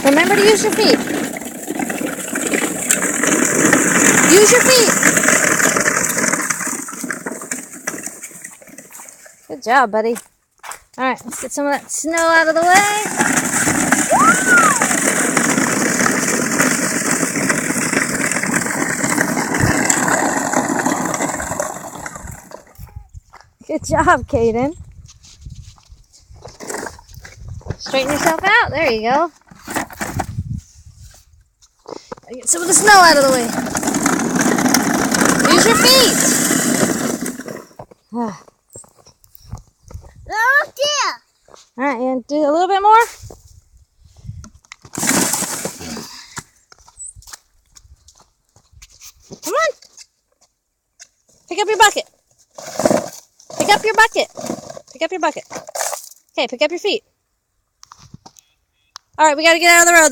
Remember to use your feet. Use your feet. Good job, buddy. All right, let's get some of that snow out of the way. Good job, Caden. Straighten yourself out. There you go. Get some of the snow out of the way. Use your feet. Oh, dear. All right, you want to do a little bit more? Come on. Pick up your bucket. Pick up your bucket. Pick up your bucket. Okay, pick up your feet. All right, we got to get out of the road.